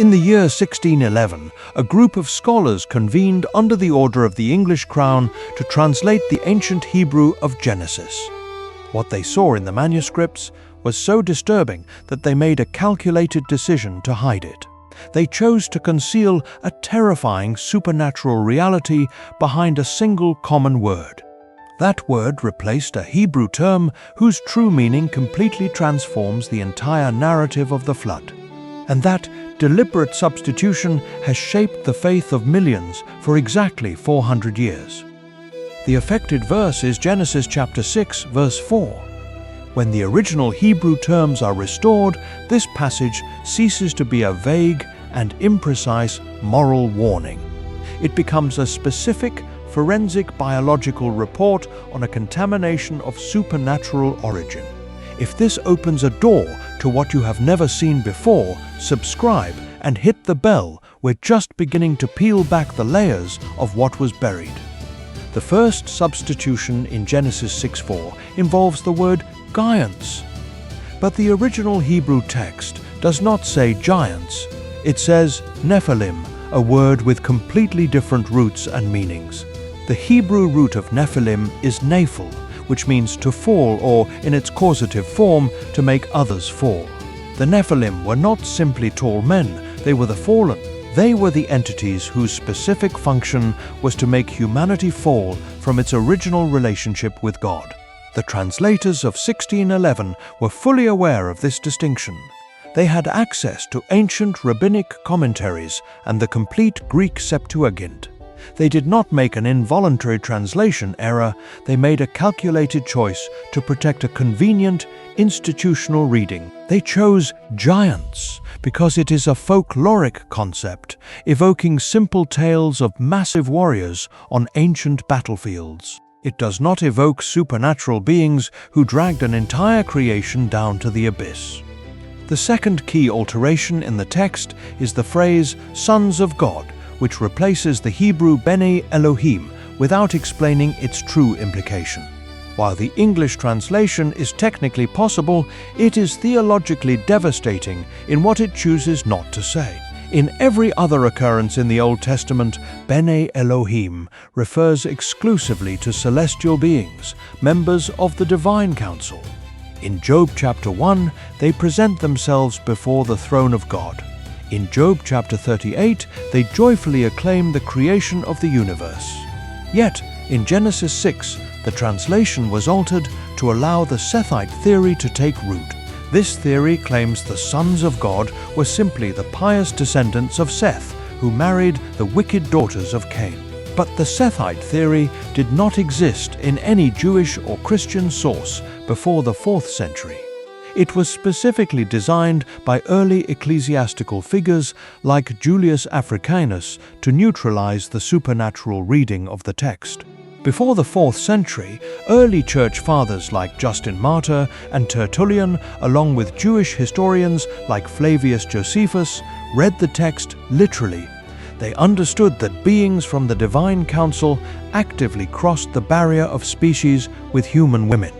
In the year 1611, a group of scholars convened under the order of the English crown to translate the ancient Hebrew of Genesis. What they saw in the manuscripts was so disturbing that they made a calculated decision to hide it. They chose to conceal a terrifying supernatural reality behind a single common word. That word replaced a Hebrew term whose true meaning completely transforms the entire narrative of the flood. And that deliberate substitution has shaped the faith of millions for exactly 400 years. The affected verse is Genesis chapter 6, verse 4. When the original Hebrew terms are restored, this passage ceases to be a vague and imprecise moral warning. It becomes a specific, forensic biological report on a contamination of supernatural origin. If this opens a door to what you have never seen before, subscribe and hit the bell. We're just beginning to peel back the layers of what was buried. The first substitution in Genesis 6:4 involves the word giants. But the original Hebrew text does not say giants. It says Nephilim, a word with completely different roots and meanings. The Hebrew root of Nephilim is nephil, which means to fall, or in its causative form, to make others fall. The Nephilim were not simply tall men, they were the fallen. They were the entities whose specific function was to make humanity fall from its original relationship with God. The translators of 1611 were fully aware of this distinction. They had access to ancient rabbinic commentaries and the complete Greek Septuagint. They did not make an involuntary translation error, they made a calculated choice to protect a convenient, institutional reading. They chose giants because it is a folkloric concept, evoking simple tales of massive warriors on ancient battlefields. It does not evoke supernatural beings who dragged an entire creation down to the abyss. The second key alteration in the text is the phrase "sons of God," which replaces the Hebrew bene Elohim without explaining its true implication. While the English translation is technically possible, it is theologically devastating in what it chooses not to say. In every other occurrence in the Old Testament, bene Elohim refers exclusively to celestial beings, members of the divine council. In Job chapter 1, they present themselves before the throne of God. In Job chapter 38, they joyfully acclaim the creation of the universe. Yet, in Genesis 6, the translation was altered to allow the Sethite theory to take root. This theory claims the sons of God were simply the pious descendants of Seth, who married the wicked daughters of Cain. But the Sethite theory did not exist in any Jewish or Christian source before the 4th century. It was specifically designed by early ecclesiastical figures like Julius Africanus to neutralize the supernatural reading of the text. Before the 4th century, early church fathers like Justin Martyr and Tertullian, along with Jewish historians like Flavius Josephus, read the text literally. They understood that beings from the divine council actively crossed the barrier of species with human women.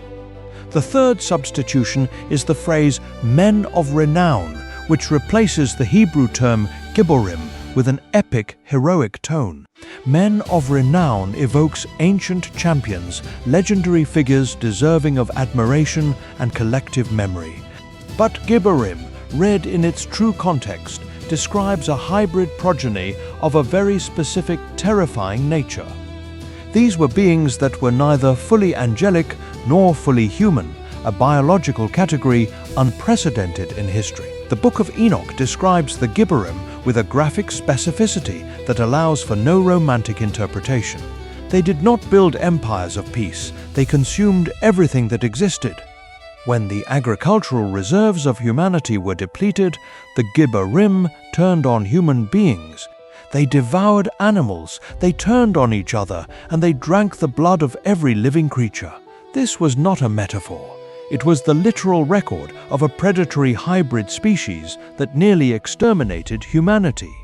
The third substitution is the phrase "men of renown," which replaces the Hebrew term gibborim with an epic, heroic tone. Men of renown evokes ancient champions, legendary figures deserving of admiration and collective memory. But gibborim, read in its true context, describes a hybrid progeny of a very specific, terrifying nature. These were beings that were neither fully angelic nor fully human, a biological category unprecedented in history. The Book of Enoch describes the gibborim with a graphic specificity that allows for no romantic interpretation. They did not build empires of peace, they consumed everything that existed. When the agricultural reserves of humanity were depleted, the gibborim turned on human beings. They devoured animals, they turned on each other, and they drank the blood of every living creature. This was not a metaphor. It was the literal record of a predatory hybrid species that nearly exterminated humanity.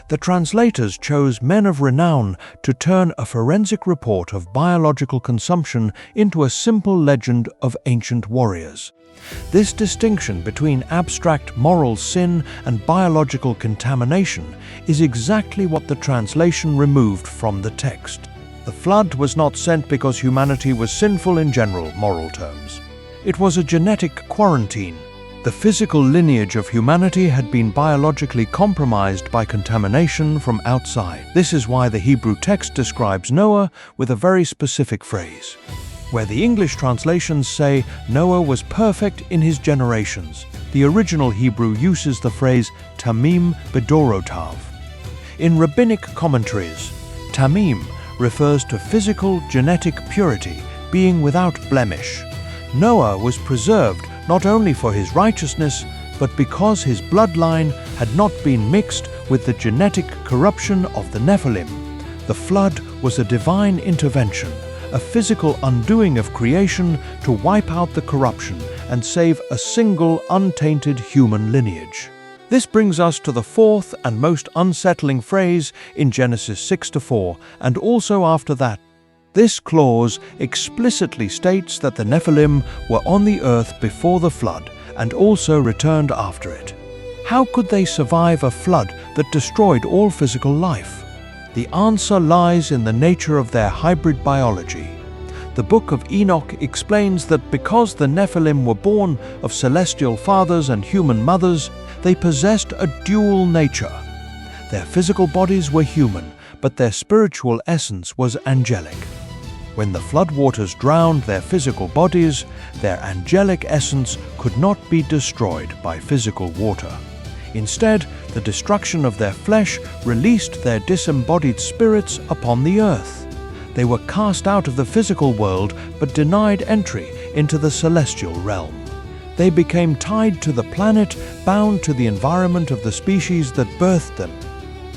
The translators chose men of renown to turn a forensic report of biological consumption into a simple legend of ancient warriors. This distinction between abstract moral sin and biological contamination is exactly what the translation removed from the text. The flood was not sent because humanity was sinful in general moral terms. It was a genetic quarantine. The physical lineage of humanity had been biologically compromised by contamination from outside. This is why the Hebrew text describes Noah with a very specific phrase. Where the English translations say Noah was perfect in his generations, the original Hebrew uses the phrase tamim bedorotav. In rabbinic commentaries, tamim refers to physical genetic purity, being without blemish. Noah was preserved not only for his righteousness, but because his bloodline had not been mixed with the genetic corruption of the Nephilim. The flood was a divine intervention, a physical undoing of creation to wipe out the corruption and save a single untainted human lineage. This brings us to the fourth and most unsettling phrase in Genesis 6-4, and also after that. This clause explicitly states that the Nephilim were on the earth before the flood and also returned after it. How could they survive a flood that destroyed all physical life? The answer lies in the nature of their hybrid biology. The Book of Enoch explains that because the Nephilim were born of celestial fathers and human mothers, they possessed a dual nature. Their physical bodies were human, but their spiritual essence was angelic. When the floodwaters drowned their physical bodies, their angelic essence could not be destroyed by physical water. Instead, the destruction of their flesh released their disembodied spirits upon the earth. They were cast out of the physical world but denied entry into the celestial realm. They became tied to the planet, bound to the environment of the species that birthed them.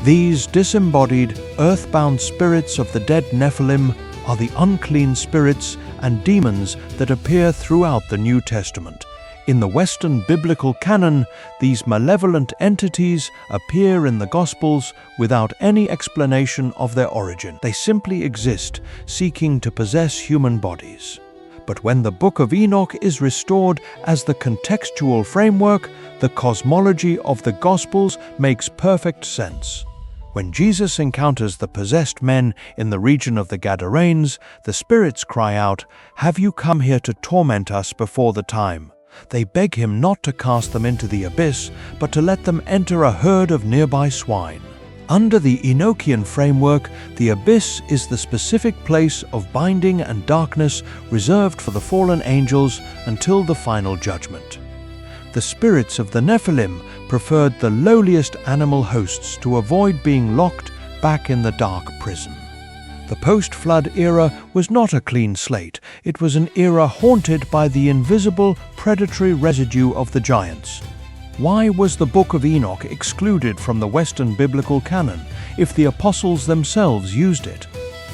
These disembodied, earthbound spirits of the dead Nephilim are the unclean spirits and demons that appear throughout the New Testament. In the Western biblical canon, these malevolent entities appear in the Gospels without any explanation of their origin. They simply exist, seeking to possess human bodies. But when the Book of Enoch is restored as the contextual framework, the cosmology of the Gospels makes perfect sense. When Jesus encounters the possessed men in the region of the Gadarenes, the spirits cry out, "Have you come here to torment us before the time?" They beg him not to cast them into the abyss, but to let them enter a herd of nearby swine. Under the Enochian framework, the abyss is the specific place of binding and darkness reserved for the fallen angels until the final judgment. The spirits of the Nephilim preferred the lowliest animal hosts to avoid being locked back in the dark prison. The post-flood era was not a clean slate. It was an era haunted by the invisible, predatory residue of the giants. Why was the Book of Enoch excluded from the Western biblical canon if the apostles themselves used it?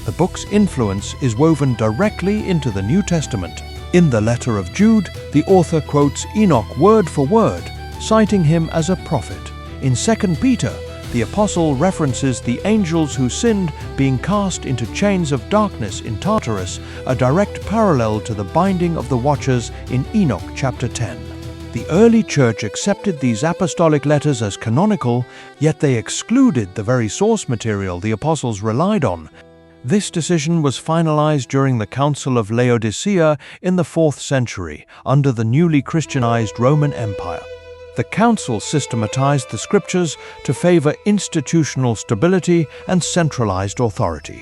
The book's influence is woven directly into the New Testament. In the letter of Jude, the author quotes Enoch word for word, citing him as a prophet. In 2 Peter, the apostle references the angels who sinned being cast into chains of darkness in Tartarus, a direct parallel to the binding of the watchers in Enoch chapter 10. The early church accepted these apostolic letters as canonical, yet they excluded the very source material the apostles relied on. This decision was finalized during the Council of Laodicea in the 4th century, under the newly Christianized Roman Empire. The council systematized the scriptures to favor institutional stability and centralized authority.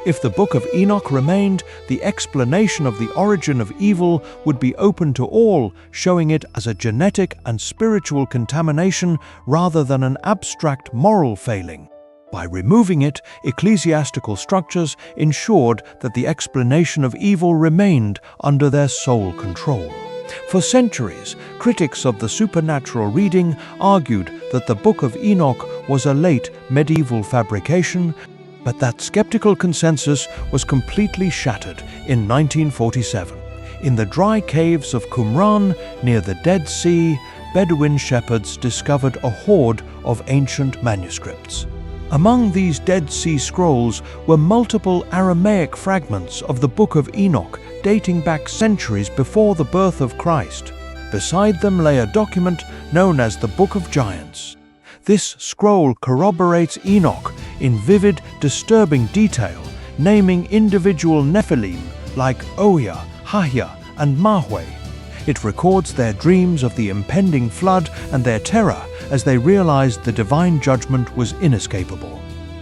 If the Book of Enoch remained, the explanation of the origin of evil would be open to all, showing it as a genetic and spiritual contamination rather than an abstract moral failing. By removing it, ecclesiastical structures ensured that the explanation of evil remained under their sole control. For centuries, critics of the supernatural reading argued that the Book of Enoch was a late medieval fabrication, but that skeptical consensus was completely shattered in 1947. In the dry caves of Qumran, near the Dead Sea, Bedouin shepherds discovered a hoard of ancient manuscripts. Among these Dead Sea Scrolls were multiple Aramaic fragments of the Book of Enoch dating back centuries before the birth of Christ. Beside them lay a document known as the Book of Giants. This scroll corroborates Enoch in vivid, disturbing detail, naming individual Nephilim like Oya, Hahia, and Mahwe. It records their dreams of the impending flood and their terror as they realized the divine judgment was inescapable.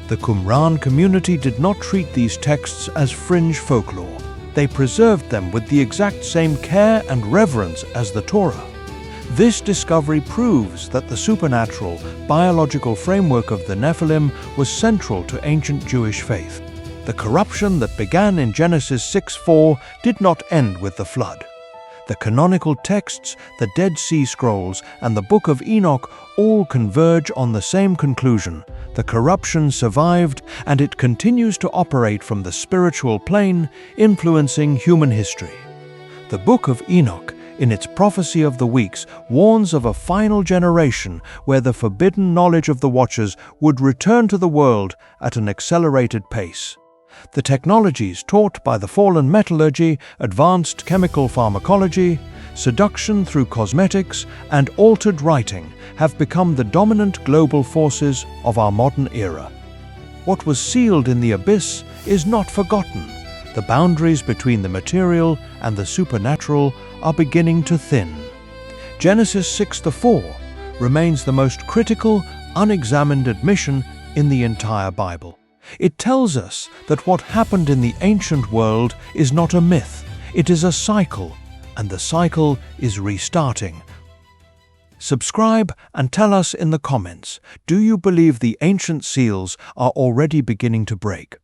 The Qumran community did not treat these texts as fringe folklore. They preserved them with the exact same care and reverence as the Torah. This discovery proves that the supernatural, biological framework of the Nephilim was central to ancient Jewish faith. The corruption that began in Genesis 6:4 did not end with the flood. The canonical texts, the Dead Sea Scrolls, and the Book of Enoch all converge on the same conclusion. The corruption survived, and it continues to operate from the spiritual plane, influencing human history. The Book of Enoch, in its prophecy of the weeks, warns of a final generation where the forbidden knowledge of the Watchers would return to the world at an accelerated pace. The technologies taught by the fallen metallurgy, advanced chemical pharmacology, seduction through cosmetics, and altered writing have become the dominant global forces of our modern era. What was sealed in the abyss is not forgotten. The boundaries between the material and the supernatural are beginning to thin. Genesis 6:4 remains the most critical, unexamined admission in the entire Bible. It tells us that what happened in the ancient world is not a myth, it is a cycle, and the cycle is restarting. Subscribe and tell us in the comments, do you believe the ancient seals are already beginning to break?